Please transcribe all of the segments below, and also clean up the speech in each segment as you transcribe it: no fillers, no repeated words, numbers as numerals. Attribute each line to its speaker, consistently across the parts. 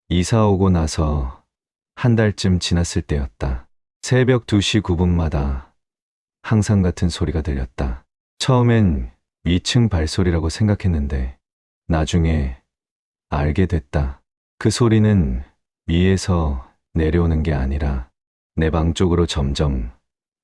Speaker 1: 이사 오고 나서 한 달쯤 지났을 때였다. 새벽 2시 9분마다 항상 같은 소리가 들렸다. 처음엔 위층 발소리라고 생각했는데 나중에 알게 됐다. 그 소리는 위에서 내려오는 게 아니라 내 방 쪽으로 점점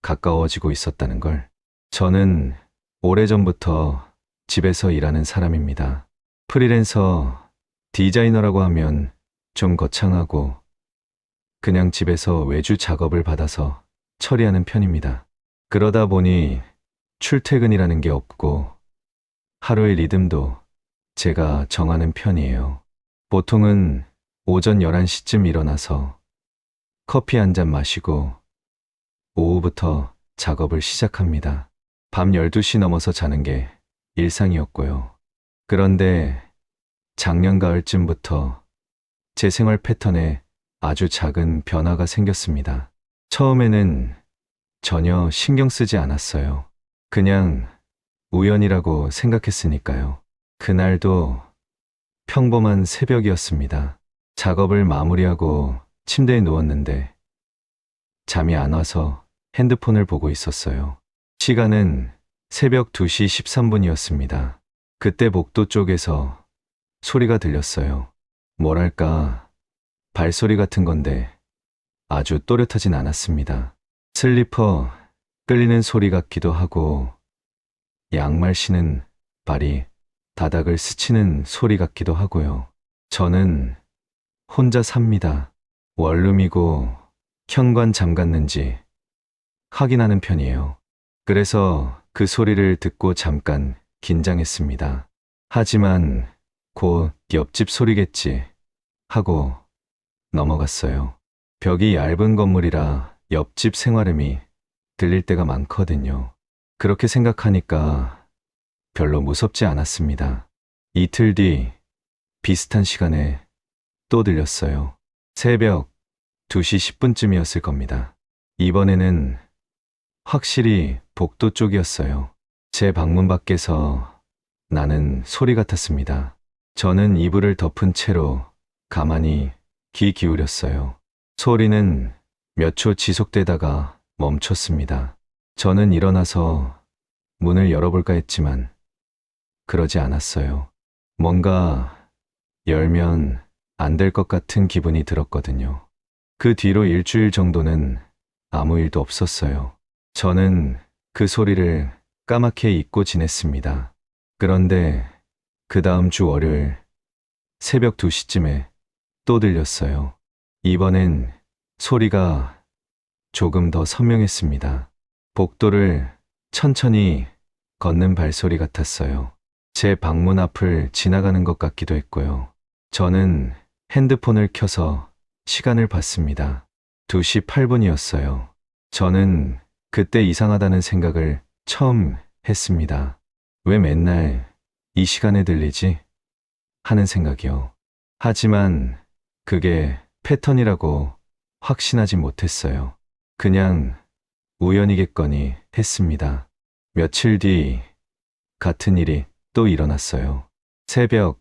Speaker 1: 가까워지고 있었다는 걸. 저는 오래전부터 집에서 일하는 사람입니다. 프리랜서 디자이너라고 하면 좀 거창하고 그냥 집에서 외주 작업을 받아서 처리하는 편입니다. 그러다 보니 출퇴근이라는 게 없고 하루의 리듬도 제가 정하는 편이에요. 보통은 오전 11시쯤 일어나서 커피 한 잔 마시고 오후부터 작업을 시작합니다. 밤 12시 넘어서 자는 게 일상이었고요. 그런데 작년 가을쯤부터 제 생활 패턴에 아주 작은 변화가 생겼습니다. 처음에는 전혀 신경 쓰지 않았어요. 그냥 우연이라고 생각했으니까요. 그날도 평범한 새벽이었습니다. 작업을 마무리하고 침대에 누웠는데 잠이 안 와서 핸드폰을 보고 있었어요. 시간은 새벽 2시 13분이었습니다. 그때 복도 쪽에서 소리가 들렸어요. 뭐랄까, 발소리 같은 건데 아주 또렷하진 않았습니다. 슬리퍼 끌리는 소리 같기도 하고 양말 신은 발이 바닥을 스치는 소리 같기도 하고요. 저는 혼자 삽니다. 원룸이고 현관 잠갔는지 확인하는 편이에요. 그래서 그 소리를 듣고 잠깐 긴장했습니다. 하지만 곧 옆집 소리겠지 하고 넘어갔어요. 벽이 얇은 건물이라 옆집 생활음이 들릴 때가 많거든요. 그렇게 생각하니까 별로 무섭지 않았습니다. 이틀 뒤 비슷한 시간에 또 들렸어요. 새벽 2시 10분쯤이었을 겁니다. 이번에는 확실히 복도 쪽이었어요. 제 방문 밖에서 나는 소리 같았습니다. 저는 이불을 덮은 채로 가만히 귀 기울였어요. 소리는 몇 초 지속되다가 멈췄습니다. 저는 일어나서 문을 열어볼까 했지만 그러지 않았어요. 뭔가 열면 안 될 것 같은 기분이 들었거든요. 그 뒤로 일주일 정도는 아무 일도 없었어요. 저는 그 소리를 까맣게 잊고 지냈습니다. 그런데 그 다음 주 월요일 새벽 2시쯤에 또 들렸어요. 이번엔 소리가 조금 더 선명했습니다. 복도를 천천히 걷는 발소리 같았어요. 제 방문 앞을 지나가는 것 같기도 했고요. 저는 핸드폰을 켜서 시간을 봤습니다. 2시 8분이었어요. 저는 그때 이상하다는 생각을 처음 했습니다. 왜 맨날 이 시간에 들리지? 하는 생각이요. 하지만 그게 패턴이라고 확신하지 못했어요. 그냥 우연이겠거니 했습니다. 며칠 뒤 같은 일이 또 일어났어요. 새벽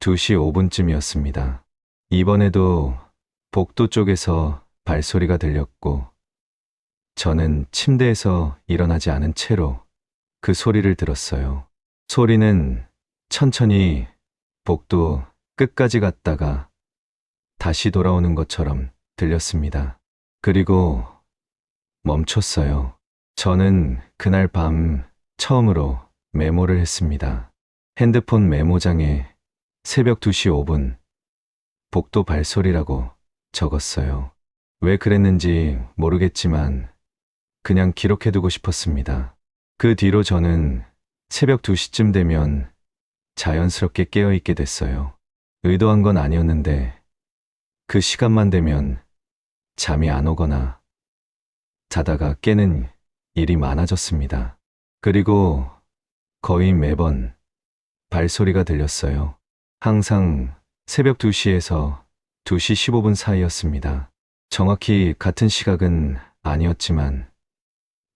Speaker 1: 2시 5분쯤이었습니다. 이번에도 복도 쪽에서 발소리가 들렸고 저는 침대에서 일어나지 않은 채로 그 소리를 들었어요. 소리는 천천히 복도 끝까지 갔다가 다시 돌아오는 것처럼 들렸습니다. 그리고 멈췄어요. 저는 그날 밤 처음으로 메모를 했습니다. 핸드폰 메모장에 새벽 2시 5분 복도 발소리라고 적었어요. 왜 그랬는지 모르겠지만 그냥 기록해두고 싶었습니다. 그 뒤로 저는 새벽 2시쯤 되면 자연스럽게 깨어있게 됐어요. 의도한 건 아니었는데 그 시간만 되면 잠이 안 오거나 자다가 깨는 일이 많아졌습니다. 그리고 거의 매번 발소리가 들렸어요. 항상 새벽 2시에서 2시 15분 사이였습니다. 정확히 같은 시각은 아니었지만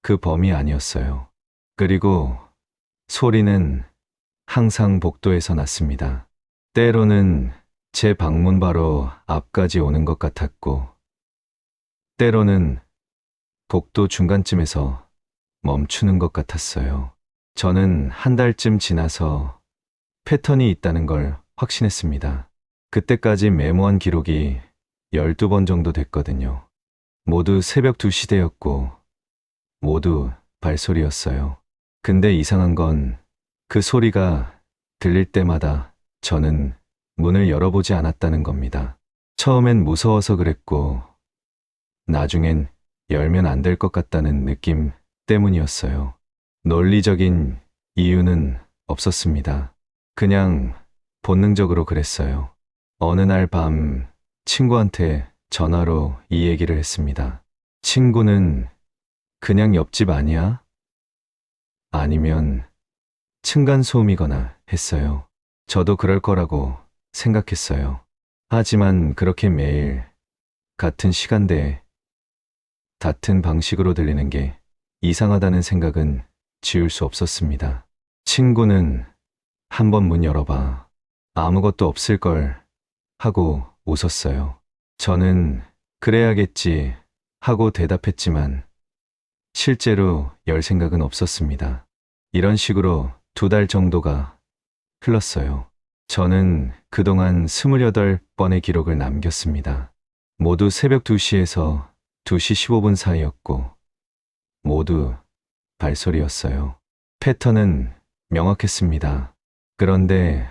Speaker 1: 그 범위 아니었어요. 그리고 소리는 항상 복도에서 났습니다. 때로는 제 방문 바로 앞까지 오는 것 같았고, 때로는 복도 중간쯤에서 멈추는 것 같았어요. 저는 한 달쯤 지나서 패턴이 있다는 걸 확신했습니다. 그때까지 메모한 기록이 12번 정도 됐거든요. 모두 새벽 2시대였고, 모두 발소리였어요. 근데 이상한 건 그 소리가 들릴 때마다 저는 문을 열어보지 않았다는 겁니다. 처음엔 무서워서 그랬고, 나중엔 열면 안 될 것 같다는 느낌 때문이었어요. 논리적인 이유는 없었습니다. 그냥 본능적으로 그랬어요. 어느 날 밤 친구한테 전화로 이 얘기를 했습니다. 친구는 그냥 옆집 아니야? 아니면 층간소음이거나 했어요. 저도 그럴 거라고 생각했어요. 하지만 그렇게 매일 같은 시간대에 같은 방식으로 들리는 게 이상하다는 생각은 지울 수 없었습니다. 친구는 한번 문 열어봐. 아무것도 없을 걸 하고 웃었어요. 저는 그래야겠지 하고 대답했지만 실제로 열 생각은 없었습니다. 이런 식으로 2달 정도가 흘렀어요. 저는 그동안 28번의 기록을 남겼습니다. 모두 새벽 2시에서 2시 15분 사이였고, 모두 발소리였어요. 패턴은 명확했습니다. 그런데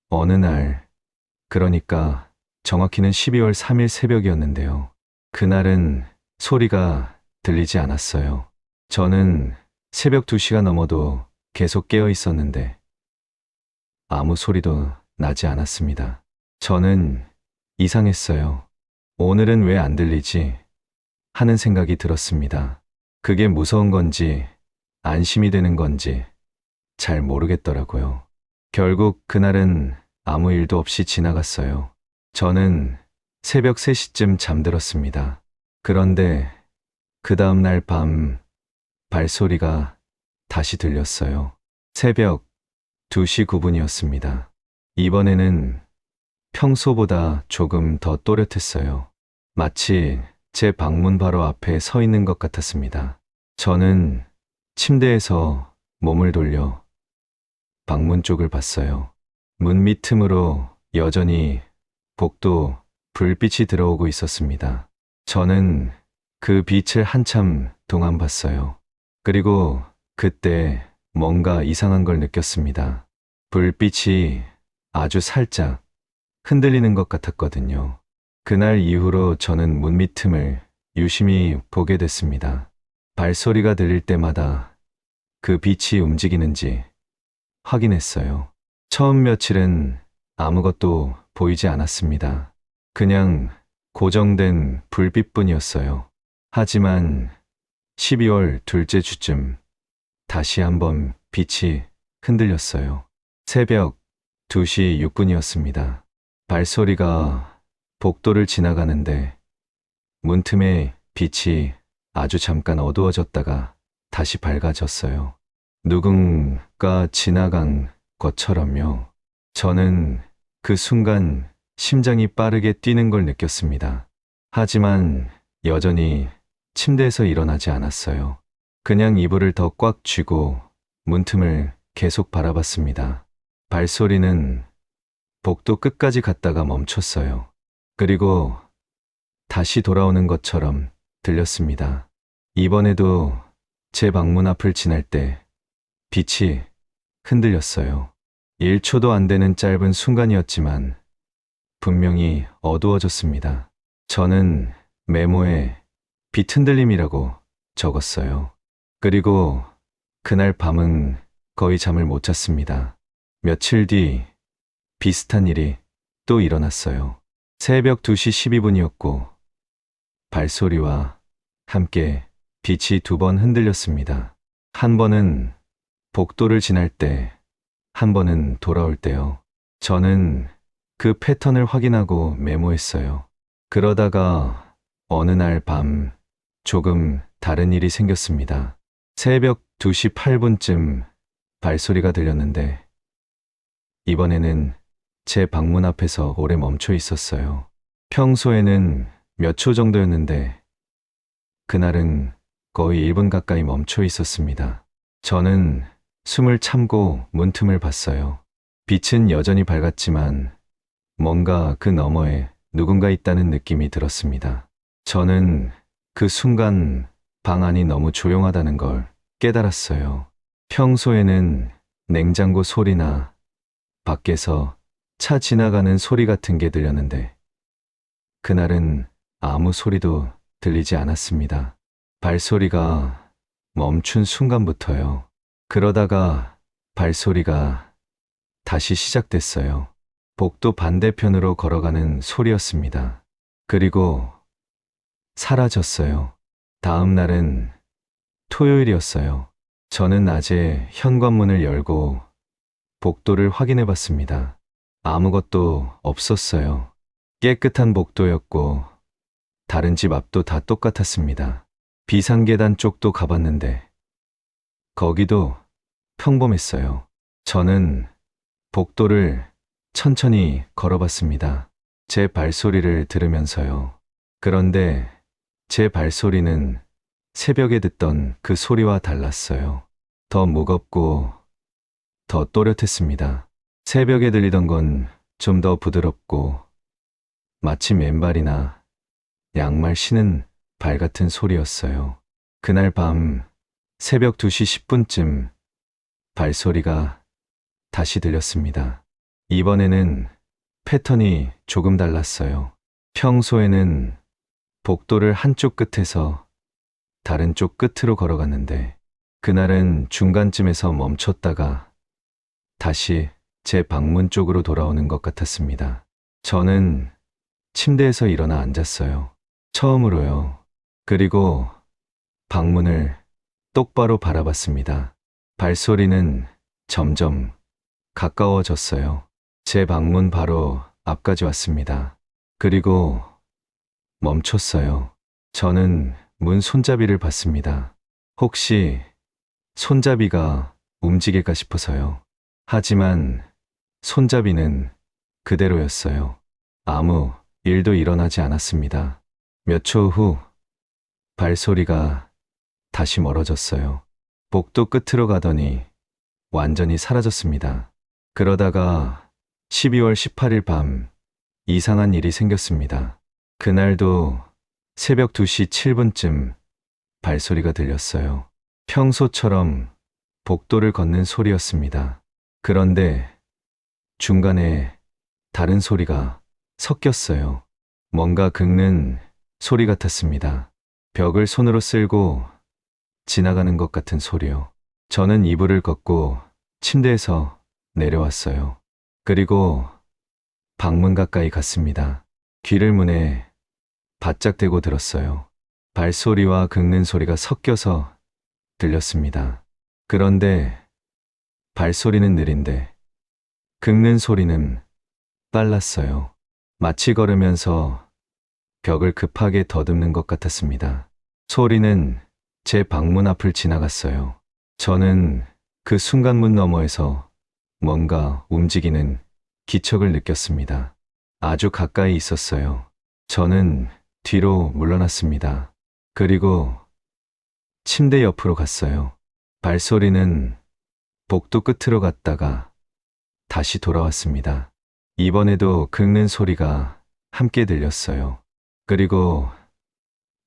Speaker 1: 어느 날, 그러니까 정확히는 12월 3일 새벽이었는데요. 그날은 소리가 들리지 않았어요. 저는 새벽 2시가 넘어도 계속 깨어 있었는데 아무 소리도 나지 않았습니다. 저는 이상했어요. 오늘은 왜 안 들리지? 하는 생각이 들었습니다. 그게 무서운 건지 안심이 되는 건지 잘 모르겠더라고요. 결국 그날은 아무 일도 없이 지나갔어요. 저는 새벽 3시쯤 잠들었습니다. 그런데 그 다음날 밤 발소리가 다시 들렸어요. 새벽 2시 9분이었습니다. 이번에는 평소보다 조금 더 또렷했어요. 마치 제 방문 바로 앞에 서 있는 것 같았습니다. 저는 침대에서 몸을 돌려 방문 쪽을 봤어요. 문 밑틈으로 여전히 복도 불빛이 들어오고 있었습니다. 저는 그 빛을 한참 동안 봤어요. 그리고 그때 뭔가 이상한 걸 느꼈습니다. 불빛이 아주 살짝 흔들리는 것 같았거든요. 그날 이후로 저는 문 밑틈을 유심히 보게 됐습니다. 발소리가 들릴 때마다 그 빛이 움직이는지 확인했어요. 처음 며칠은 아무것도 보이지 않았습니다. 그냥 고정된 불빛뿐이었어요. 하지만 12월 둘째 주쯤 다시 한번 빛이 흔들렸어요. 새벽 2시 6분이었습니다. 발소리가 복도를 지나가는데 문틈에 빛이 아주 잠깐 어두워졌다가 다시 밝아졌어요. 누군가 지나간 것처럼요. 저는 그 순간 심장이 빠르게 뛰는 걸 느꼈습니다. 하지만 여전히 침대에서 일어나지 않았어요. 그냥 이불을 더 꽉 쥐고 문틈을 계속 바라봤습니다. 발소리는 복도 끝까지 갔다가 멈췄어요. 그리고 다시 돌아오는 것처럼 들렸습니다. 이번에도 제 방문 앞을 지날 때 빛이 흔들렸어요. 1초도 안 되는 짧은 순간이었지만 분명히 어두워졌습니다. 저는 메모에 빛 흔들림이라고 적었어요. 그리고 그날 밤은 거의 잠을 못 잤습니다. 며칠 뒤 비슷한 일이 또 일어났어요. 새벽 2시 12분이었고 발소리와 함께 빛이 2번 흔들렸습니다. 한 번은 복도를 지날 때, 한 번은 돌아올 때요. 저는 그 패턴을 확인하고 메모했어요. 그러다가 어느 날 밤 조금 다른 일이 생겼습니다. 새벽 2시 8분쯤 발소리가 들렸는데 이번에는 제 방문 앞에서 오래 멈춰 있었어요. 평소에는 몇 초 정도였는데 그날은 거의 1분 가까이 멈춰 있었습니다. 저는 숨을 참고 문틈을 봤어요. 빛은 여전히 밝았지만 뭔가 그 너머에 누군가 있다는 느낌이 들었습니다. 저는 그 순간 방 안이 너무 조용하다는 걸 깨달았어요. 평소에는 냉장고 소리나 밖에서 차 지나가는 소리 같은 게 들렸는데 그날은 아무 소리도 들리지 않았습니다. 발소리가 멈춘 순간부터요. 그러다가 발소리가 다시 시작됐어요. 복도 반대편으로 걸어가는 소리였습니다. 그리고 사라졌어요. 다음 날은 토요일이었어요. 저는 낮에 현관문을 열고 복도를 확인해 봤습니다. 아무것도 없었어요. 깨끗한 복도였고 다른 집 앞도 다 똑같았습니다. 비상계단 쪽도 가봤는데 거기도 평범했어요. 저는 복도를 천천히 걸어봤습니다. 제 발소리를 들으면서요. 그런데 제 발소리는 새벽에 듣던 그 소리와 달랐어요. 더 무겁고 더 또렷했습니다. 새벽에 들리던 건 좀 더 부드럽고 마치 맨발이나 양말 신은 발 같은 소리였어요. 그날 밤 새벽 2시 10분쯤 발소리가 다시 들렸습니다. 이번에는 패턴이 조금 달랐어요. 평소에는 복도를 한쪽 끝에서 다른 쪽 끝으로 걸어갔는데 그날은 중간쯤에서 멈췄다가 다시 제 방문 쪽으로 돌아오는 것 같았습니다. 저는 침대에서 일어나 앉았어요. 처음으로요. 그리고 방문을 똑바로 바라봤습니다. 발소리는 점점 가까워졌어요. 제 방문 바로 앞까지 왔습니다. 그리고 멈췄어요. 저는 문 손잡이를 봤습니다. 혹시 손잡이가 움직일까 싶어서요. 하지만 손잡이는 그대로였어요. 아무 일도 일어나지 않았습니다. 몇 초 후 발소리가 다시 멀어졌어요. 복도 끝으로 가더니 완전히 사라졌습니다. 그러다가 12월 18일 밤 이상한 일이 생겼습니다. 그날도 새벽 2시 7분쯤 발소리가 들렸어요. 평소처럼 복도를 걷는 소리였습니다. 그런데 중간에 다른 소리가 섞였어요. 뭔가 긁는 소리 같았습니다. 벽을 손으로 쓸고 지나가는 것 같은 소리요. 저는 이불을 걷고 침대에서 내려왔어요. 그리고 방문 가까이 갔습니다. 귀를 문에 바짝 대고 들었어요. 발소리와 긁는 소리가 섞여서 들렸습니다. 그런데 발소리는 느린데 긁는 소리는 빨랐어요. 마치 걸으면서 벽을 급하게 더듬는 것 같았습니다. 소리는 제 방문 앞을 지나갔어요. 저는 그 순간 문 너머에서 뭔가 움직이는 기척을 느꼈습니다. 아주 가까이 있었어요. 저는 뒤로 물러났습니다. 그리고 침대 옆으로 갔어요. 발소리는 복도 끝으로 갔다가 다시 돌아왔습니다. 이번에도 긁는 소리가 함께 들렸어요. 그리고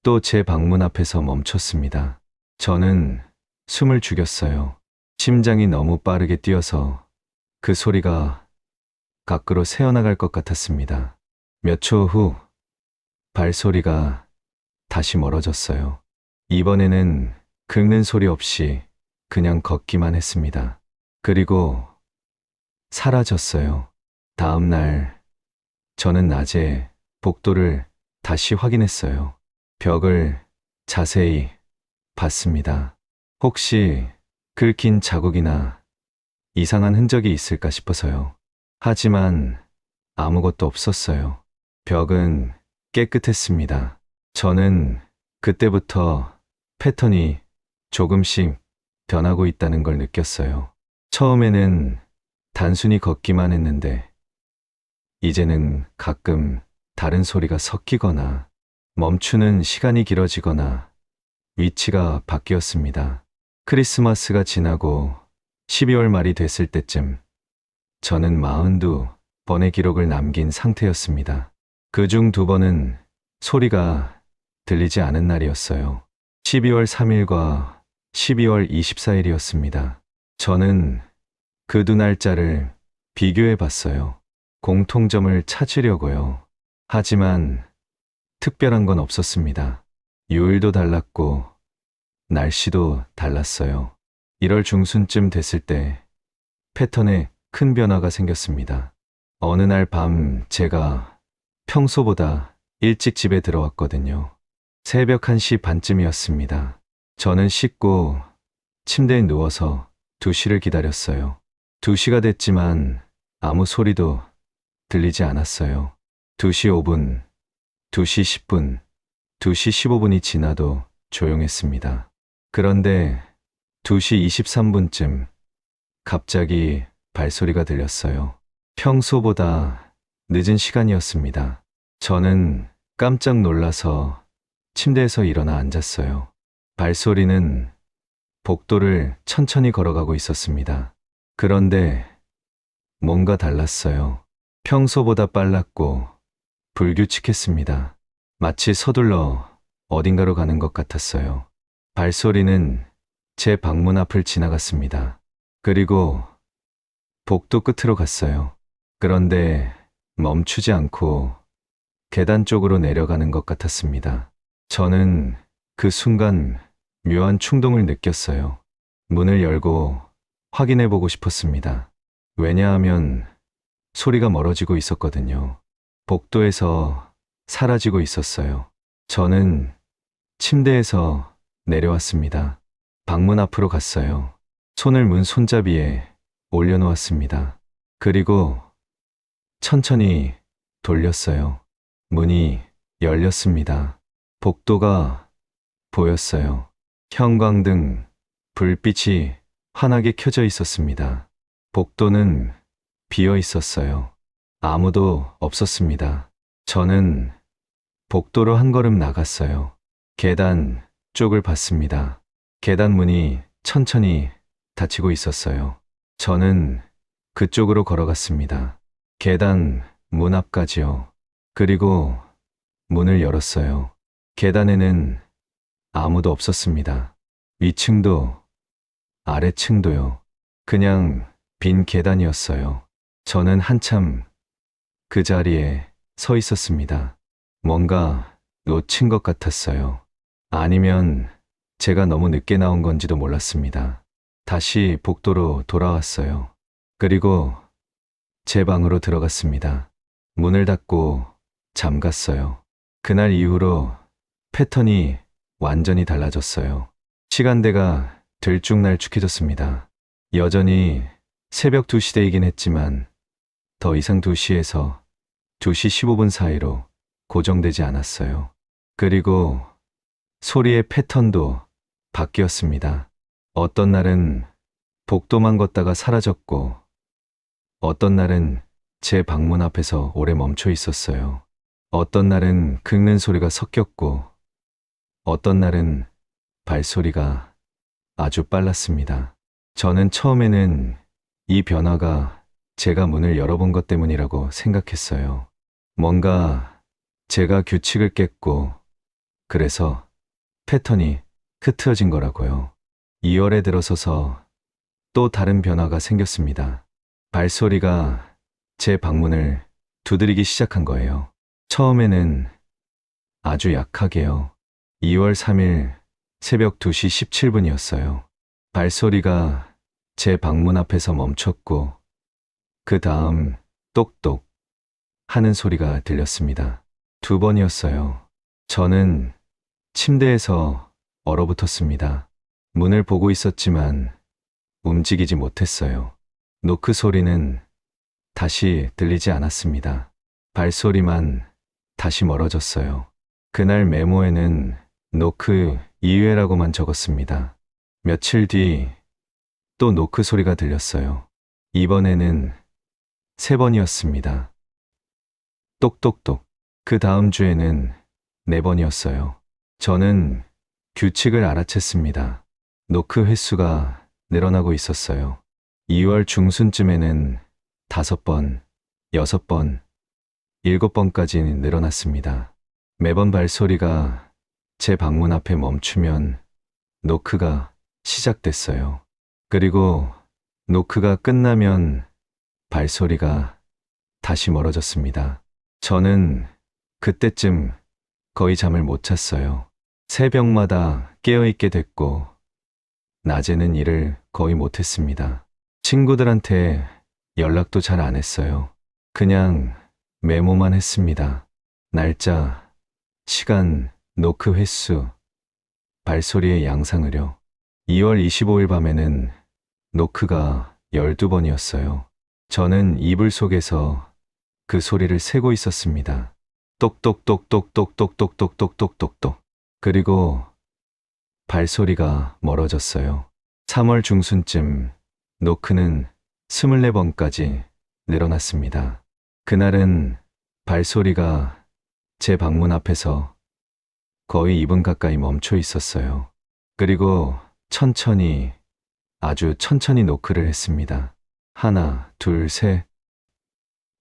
Speaker 1: 또 제 방문 앞에서 멈췄습니다. 저는 숨을 죽였어요. 심장이 너무 빠르게 뛰어서 그 소리가 밖으로 새어나갈 것 같았습니다. 몇 초 후 발소리가 다시 멀어졌어요. 이번에는 긁는 소리 없이 그냥 걷기만 했습니다. 그리고 사라졌어요. 다음 날 저는 낮에 복도를 다시 확인했어요. 벽을 자세히 봤습니다. 혹시 긁힌 자국이나 이상한 흔적이 있을까 싶어서요. 하지만 아무것도 없었어요. 벽은 깨끗했습니다. 저는 그때부터 패턴이 조금씩 변하고 있다는 걸 느꼈어요. 처음에는 단순히 걷기만 했는데 이제는 가끔 다른 소리가 섞이거나 멈추는 시간이 길어지거나 위치가 바뀌었습니다. 크리스마스가 지나고 12월 말이 됐을 때쯤 저는 42번의 기록을 남긴 상태였습니다. 그중 2번은 소리가 들리지 않은 날이었어요. 12월 3일과 12월 24일이었습니다. 저는 그 2날짜를 비교해 봤어요. 공통점을 찾으려고요. 하지만 특별한 건 없었습니다. 요일도 달랐고 날씨도 달랐어요. 1월 중순쯤 됐을 때 패턴에 큰 변화가 생겼습니다. 어느 날 밤 제가 평소보다 일찍 집에 들어왔거든요. 새벽 1시 반쯤이었습니다. 저는 씻고 침대에 누워서 2시를 기다렸어요. 2시가 됐지만 아무 소리도 들리지 않았어요. 2시 5분, 2시 10분, 2시 15분이 지나도 조용했습니다. 그런데 2시 23분쯤 갑자기 발소리가 들렸어요. 평소보다 늦은 시간이었습니다. 저는 깜짝 놀라서 침대에서 일어나 앉았어요. 발소리는 복도를 천천히 걸어가고 있었습니다. 그런데 뭔가 달랐어요. 평소보다 빨랐고 불규칙했습니다. 마치 서둘러 어딘가로 가는 것 같았어요. 발소리는 제 방문 앞을 지나갔습니다. 그리고 복도 끝으로 갔어요. 그런데 멈추지 않고 계단 쪽으로 내려가는 것 같았습니다. 저는 그 순간 묘한 충동을 느꼈어요. 문을 열고 확인해 보고 싶었습니다. 왜냐하면 소리가 멀어지고 있었거든요. 복도에서 사라지고 있었어요. 저는 침대에서 내려왔습니다. 방문 앞으로 갔어요. 손을 문 손잡이에 올려놓았습니다. 그리고 천천히 돌렸어요. 문이 열렸습니다. 복도가 보였어요. 형광등, 불빛이 환하게 켜져 있었습니다. 복도는 비어 있었어요. 아무도 없었습니다. 저는 복도로 한 걸음 나갔어요. 계단 쪽을 봤습니다. 계단 문이 천천히 닫히고 있었어요. 저는 그쪽으로 걸어갔습니다. 계단 문 앞까지요. 그리고 문을 열었어요. 계단에는 아무도 없었습니다. 위층도 아래층도요. 그냥 빈 계단이었어요. 저는 한참 그 자리에 서 있었습니다. 뭔가 놓친 것 같았어요. 아니면 제가 너무 늦게 나온 건지도 몰랐습니다. 다시 복도로 돌아왔어요. 그리고 제 방으로 들어갔습니다. 문을 닫고 잠갔어요. 그날 이후로 패턴이 완전히 달라졌어요. 시간대가 들쭉날쭉해졌습니다. 여전히 새벽 2시대이긴 했지만 더 이상 2시에서 2시 15분 사이로 고정되지 않았어요. 그리고 소리의 패턴도 바뀌었습니다. 어떤 날은 복도만 걷다가 사라졌고 어떤 날은 제 방문 앞에서 오래 멈춰 있었어요. 어떤 날은 긁는 소리가 섞였고 어떤 날은 발소리가 아주 빨랐습니다. 저는 처음에는 이 변화가 제가 문을 열어본 것 때문이라고 생각했어요. 뭔가 제가 규칙을 깼고 그래서 패턴이 흐트러진 거라고요. 2월에 들어서서 또 다른 변화가 생겼습니다. 발소리가 제 방문을 두드리기 시작한 거예요. 처음에는 아주 약하게요. 2월 3일 새벽 2시 17분이었어요. 발소리가 제 방문 앞에서 멈췄고 그 다음 똑똑 하는 소리가 들렸습니다. 2번이었어요. 저는 침대에서 얼어붙었습니다. 문을 보고 있었지만 움직이지 못했어요. 노크 소리는 다시 들리지 않았습니다. 발소리만 다시 멀어졌어요. 그날 메모에는 노크 2회라고만 적었습니다. 며칠 뒤 또 노크 소리가 들렸어요. 이번에는 3번이었습니다. 똑똑똑. 그 다음 주에는 4번이었어요. 저는 규칙을 알아챘습니다. 노크 횟수가 늘어나고 있었어요. 2월 중순쯤에는 5번, 6번, 7번까지 늘어났습니다. 매번 발소리가 제 방문 앞에 멈추면 노크가 시작됐어요. 그리고 노크가 끝나면 발소리가 다시 멀어졌습니다. 저는 그때쯤 거의 잠을 못 잤어요. 새벽마다 깨어있게 됐고, 낮에는 일을 거의 못했습니다. 친구들한테 연락도 잘 안 했어요. 그냥 메모만 했습니다. 날짜, 시간, 노크 횟수, 발소리의 양상을요. 2월 25일 밤에는 노크가 12번이었어요. 저는 이불 속에서 그 소리를 세고 있었습니다. 똑똑똑똑똑똑똑똑똑똑똑똑. 그리고 발소리가 멀어졌어요. 3월 중순쯤 노크는 24번까지 늘어났습니다. 그날은 발소리가 제 방문 앞에서 거의 2분 가까이 멈춰 있었어요. 그리고 천천히, 아주 천천히 노크를 했습니다. 하나, 둘, 셋,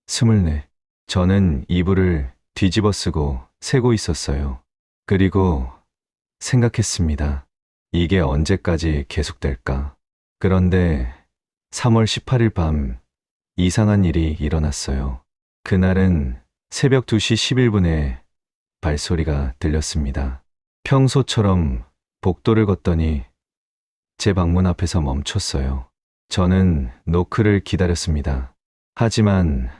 Speaker 1: 24. 저는 이불을 뒤집어 쓰고 세고 있었어요. 그리고 생각했습니다. 이게 언제까지 계속될까? 그런데 3월 18일 밤 이상한 일이 일어났어요. 그날은 새벽 2시 11분에 발소리가 들렸습니다. 평소처럼 복도를 걷더니 제 방문 앞에서 멈췄어요. 저는 노크를 기다렸습니다. 하지만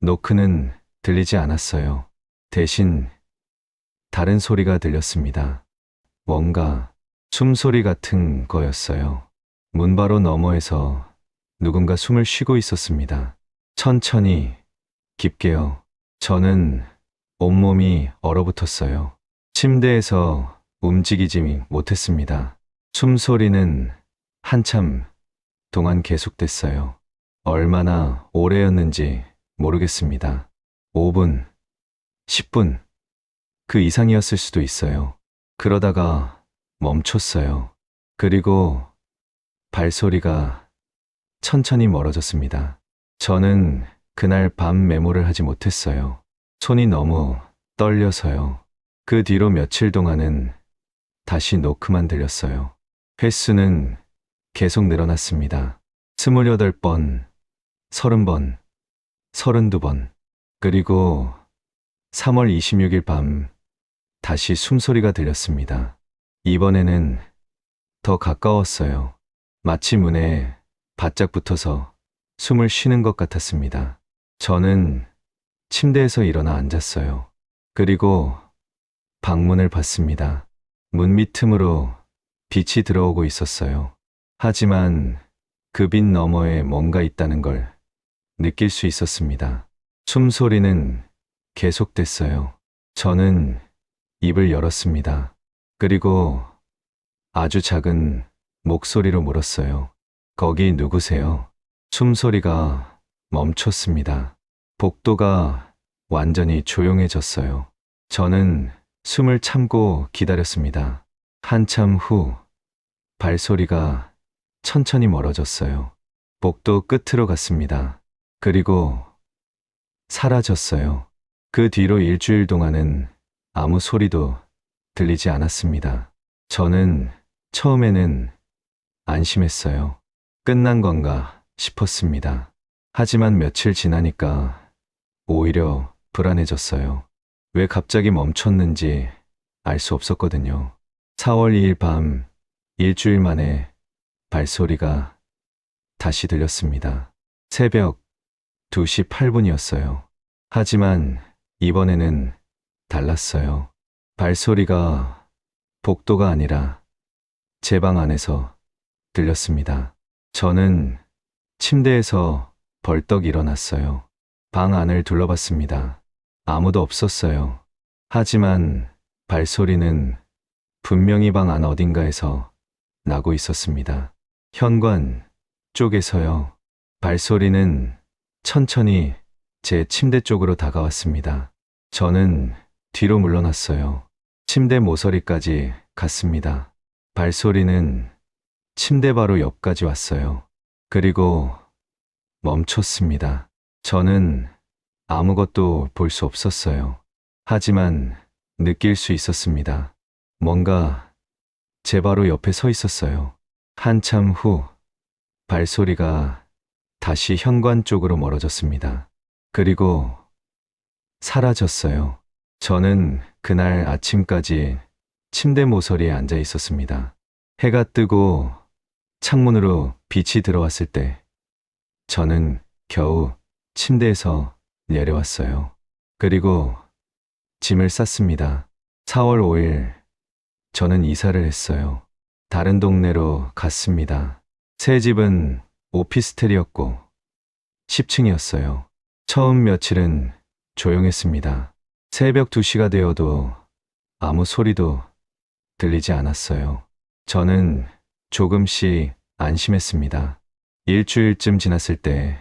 Speaker 1: 노크는 들리지 않았어요. 대신 다른 소리가 들렸습니다. 뭔가 숨소리 같은 거였어요. 문 바로 너머에서 누군가 숨을 쉬고 있었습니다. 천천히, 깊게요. 저는 온몸이 얼어붙었어요. 침대에서 움직이지 못했습니다. 숨소리는 한참 동안 계속됐어요. 얼마나 오래였는지 모르겠습니다. 5분, 10분, 그 이상이었을 수도 있어요. 그러다가 멈췄어요. 그리고 발소리가 천천히 멀어졌습니다. 저는 그날 밤 메모를 하지 못했어요. 손이 너무 떨려서요. 그 뒤로 며칠 동안은 다시 노크만 들렸어요. 횟수는 계속 늘어났습니다. 28번, 30번, 32번. 그리고 3월 26일 밤 다시 숨소리가 들렸습니다. 이번에는 더 가까웠어요. 마치 문에 바짝 붙어서 숨을 쉬는 것 같았습니다. 저는 침대에서 일어나 앉았어요. 그리고 방문을 봤습니다. 문 밑틈으로 빛이 들어오고 있었어요. 하지만 그 빛 너머에 뭔가 있다는 걸 느낄 수 있었습니다. 숨소리는 계속됐어요. 저는 입을 열었습니다. 그리고 아주 작은 목소리로 물었어요. 거기 누구세요? 숨소리가 멈췄습니다. 복도가 완전히 조용해졌어요. 저는 숨을 참고 기다렸습니다. 한참 후 발소리가 천천히 멀어졌어요. 복도 끝으로 갔습니다. 그리고 사라졌어요. 그 뒤로 일주일 동안은 아무 소리도 들리지 않았습니다. 저는 처음에는 안심했어요. 끝난 건가 싶었습니다. 하지만 며칠 지나니까 오히려 불안해졌어요. 왜 갑자기 멈췄는지 알 수 없었거든요. 4월 2일 밤 일주일 만에 발소리가 다시 들렸습니다. 새벽 2시 8분이었어요. 하지만 이번에는 달랐어요. 발소리가 복도가 아니라 제 방 안에서 들렸습니다. 저는 침대에서 벌떡 일어났어요. 방 안을 둘러봤습니다. 아무도 없었어요. 하지만 발소리는 분명히 방 안 어딘가에서 나고 있었습니다. 현관 쪽에서요. 발소리는 천천히 제 침대 쪽으로 다가왔습니다. 저는 뒤로 물러났어요. 침대 모서리까지 갔습니다. 발소리는 침대 바로 옆까지 왔어요. 그리고 멈췄습니다. 저는 아무것도 볼 수 없었어요. 하지만 느낄 수 있었습니다. 뭔가 제 바로 옆에 서 있었어요. 한참 후 발소리가 다시 현관 쪽으로 멀어졌습니다. 그리고 사라졌어요. 저는 그날 아침까지 침대 모서리에 앉아 있었습니다. 해가 뜨고 창문으로 빛이 들어왔을 때 저는 겨우 침대에서 내려왔어요. 그리고 짐을 쌌습니다. 4월 5일 저는 이사를 했어요. 다른 동네로 갔습니다. 새 집은 오피스텔이었고 10층이었어요. 처음 며칠은 조용했습니다. 새벽 2시가 되어도 아무 소리도 들리지 않았어요. 저는 조금씩 안심했습니다. 일주일쯤 지났을 때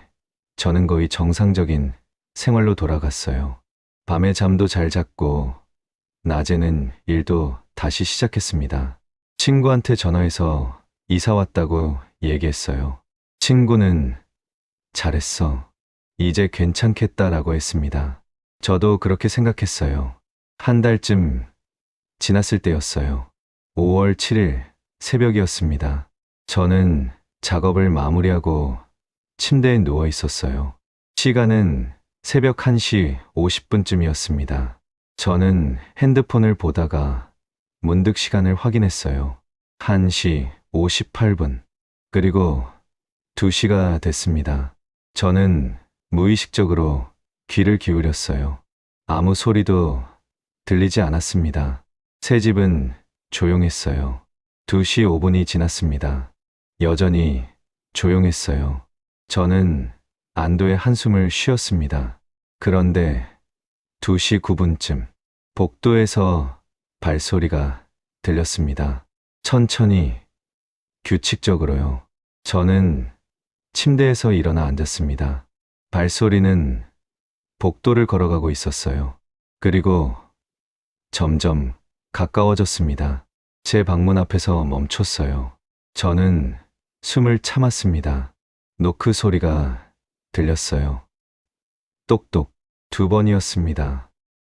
Speaker 1: 저는 거의 정상적인 생활로 돌아갔어요. 밤에 잠도 잘 잤고 낮에는 일도 다시 시작했습니다. 친구한테 전화해서 이사 왔다고 얘기했어요. 친구는 잘했어. 이제 괜찮겠다라고 했습니다. 저도 그렇게 생각했어요. 한 달쯤 지났을 때였어요. 5월 7일 새벽이었습니다. 저는 작업을 마무리하고 침대에 누워 있었어요. 시간은 새벽 1시 50분쯤이었습니다. 저는 핸드폰을 보다가 문득 시간을 확인했어요. 1시 58분. 그리고 2시가 됐습니다. 저는 무의식적으로 귀를 기울였어요. 아무 소리도 들리지 않았습니다. 새 집은 조용했어요. 2시 5분이 지났습니다. 여전히 조용했어요. 저는 안도의 한숨을 쉬었습니다. 그런데 2시 9분쯤 복도에서 발소리가 들렸습니다. 천천히, 규칙적으로요. 저는 침대에서 일어나 앉았습니다. 발소리는 복도를 걸어가고 있었어요. 그리고 점점 가까워졌습니다. 제 방문 앞에서 멈췄어요. 저는 숨을 참았습니다. 노크 소리가 들렸어요. 똑똑 2번이었습니다.